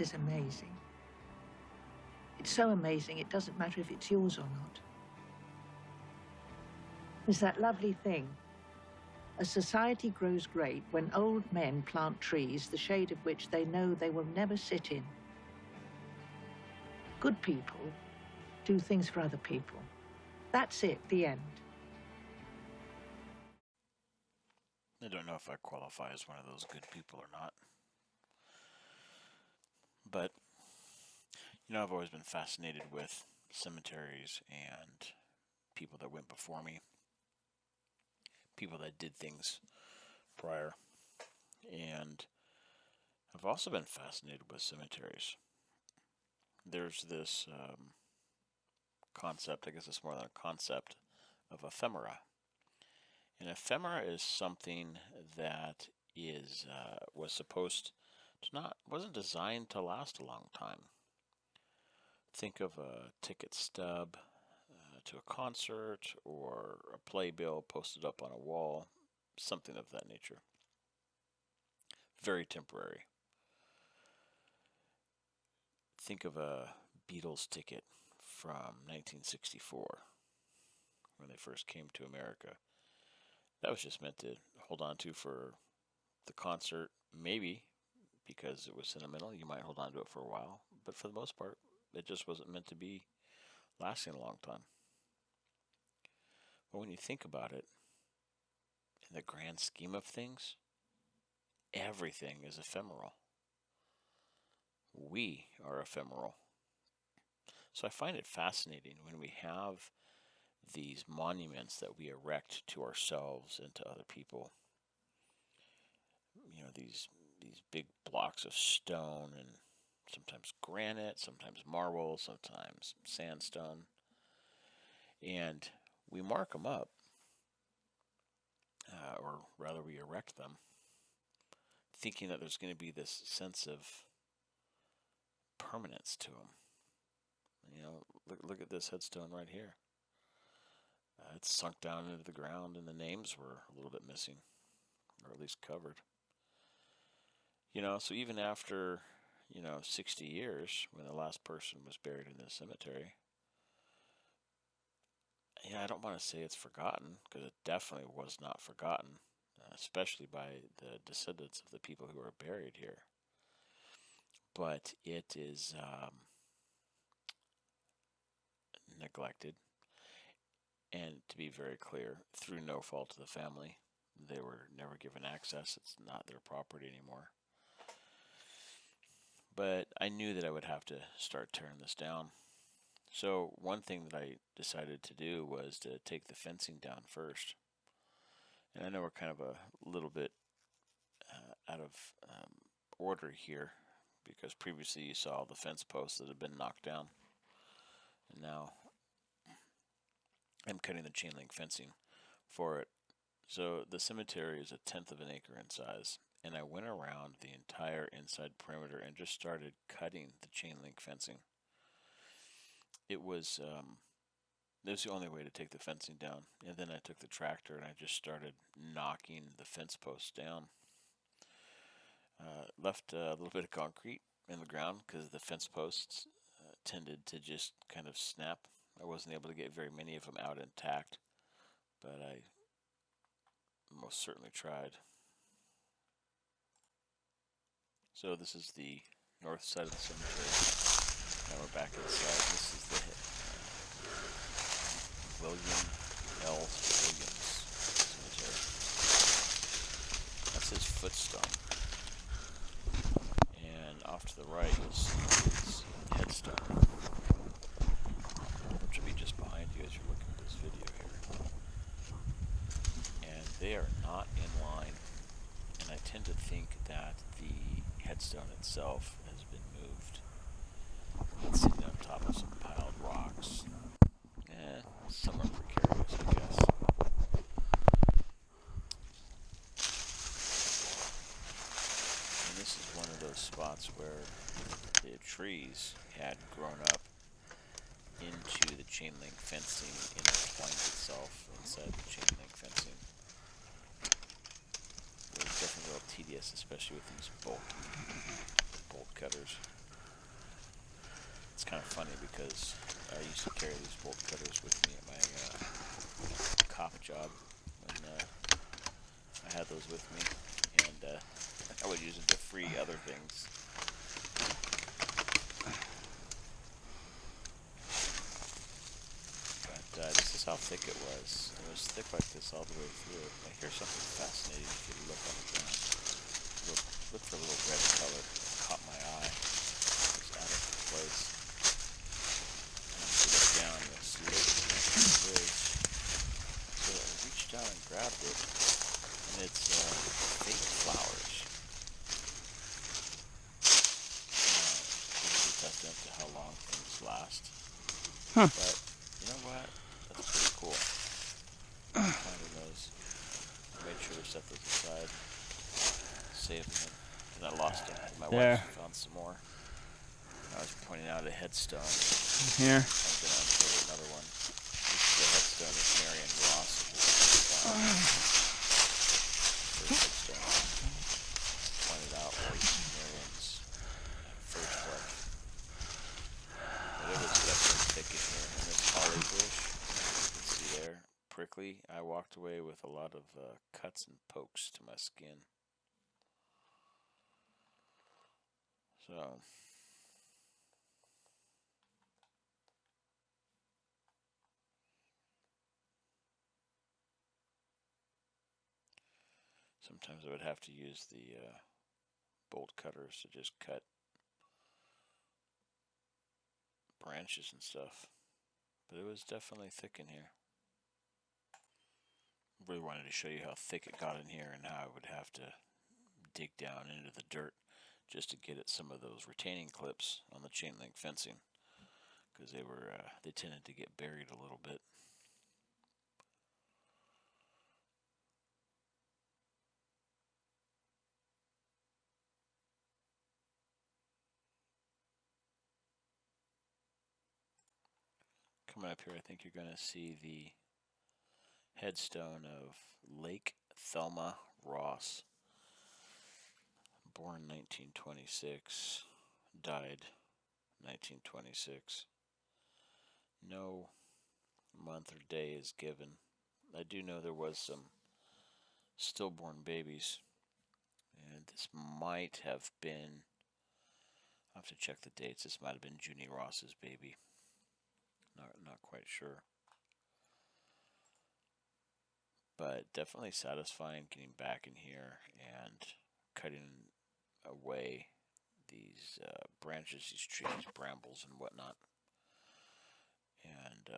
This is amazing. It's so amazing, it doesn't matter if it's yours or not. There's that lovely thing. A society grows great when old men plant trees, the shade of which they know they will never sit in. Good people do things for other people. That's it, the end. I don't know if I qualify as one of those good people or not. But, you know, I've always been fascinated with cemeteries and people that went before me, people that did things prior. And I've also been fascinated with cemeteries. There's this concept, I guess it's more than a concept, of ephemera. An ephemera is something that was supposed to wasn't designed to last a long time. Think of a ticket stub to a concert or a playbill posted up on a wall, something of that nature. Very temporary. Think of a Beatles ticket from 1964 when they first came to America. That was just meant to hold on to for the concert, maybe because it was sentimental. You might hold on to it for a while, but for the most part, it just wasn't meant to be lasting a long time. But when you think about it, in the grand scheme of things, everything is ephemeral. We are ephemeral. So I find it fascinating when we have these monuments that we erect to ourselves and to other people. You know, these big blocks of stone and sometimes granite, sometimes marble, sometimes sandstone. And we mark them up, or rather we erect them, thinking that there's going to be this sense of permanence to them. You know, look at this headstone right here. It's sunk down into the ground, and the names were a little bit missing, or at least covered. You know, so even after, 60 years, when the last person was buried in this cemetery, I don't want to say it's forgotten, because it definitely was not forgotten, especially by the descendants of the people who are buried here. But it is neglected, and to be very clear, through no fault of the family. They were never given access. It's not their property anymore. But I knew that I would have to start tearing this down. So one thing that I decided to do was to take the fencing down first. And I know we're kind of a little bit out of order here, because previously you saw the fence posts that had been knocked down. And now I'm cutting the chain link fencing for it. So the cemetery is 1/10 of an acre in size, and I went around the entire inside perimeter and just started cutting the chain link fencing. It was the only way to take the fencing down, and then I took the tractor and I just started knocking the fence posts down. Left a little bit of concrete in the ground because the fence posts tended to just kind of snap. I wasn't able to get very many of them out intact, but I most certainly tried. So this is the north side of the cemetery. Now we're back inside. This is the William L. Williams Cemetery. That's his footstone. And off to the right is his headstone, which will be just behind you as you're looking at this video here. And they are not in line. And I tend to think that the headstone itself has been moved. It's sitting on top of some piled rocks. Somewhat precarious, I guess. And this is one of those spots where the trees had grown up into the chain link fencing, intertwined itself inside the chain link fencing. It was definitely a little tedious, especially with these bolt cutters. It's kind of funny because I used to carry these bolt cutters with me at my cop job when I had those with me, and I would use them to free other things. But this is how thick it was. It was thick like this all the way through. Now here's something fascinating if you look on the ground. Look for a little red color. It caught my eye. It was out of place. And if you look down, you'll see it. There it is. So I reached down and grabbed it, and it's fake flowers. This is a testament to how long things last. Huh. But you know what? That's pretty cool. Finding those. I made sure to set those aside, saving them, and I lost them. My wife found some more. I was pointing out a headstone. Here. I'm going to uncover another one. This is the headstone of Marion Ross. First headstone. Pointed out was Marion's first wife. But it was definitely thick in here. And this holly bush, you can see there, prickly. I walked away with a lot of cuts and pokes to my skin. So sometimes I would have to use the bolt cutters to just cut branches and stuff. But it was definitely thick in here. Really wanted to show you how thick it got in here and how I would have to dig down into the dirt just to get at some of those retaining clips on the chain link fencing, because they tended to get buried a little bit. Coming up here, I think you're going to see the headstone of Lake Thelma Ross, born 1926, died 1926. No month or day is given. I do know there was some stillborn babies, and this might have been, I'll have to check the dates, this might have been Junie Ross's baby. Not quite sure. But definitely satisfying getting back in here and cutting away these branches, these trees, brambles, and whatnot. And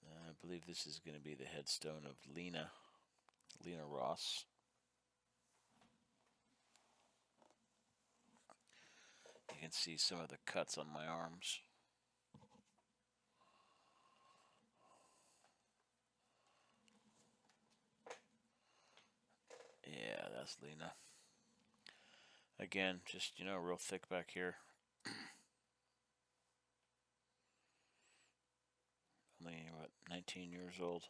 I believe this is going to be the headstone of Lena Ross. You can see some of the cuts on my arms. Yeah, that's Lena. Again, just, real thick back here. Only, 19 years old.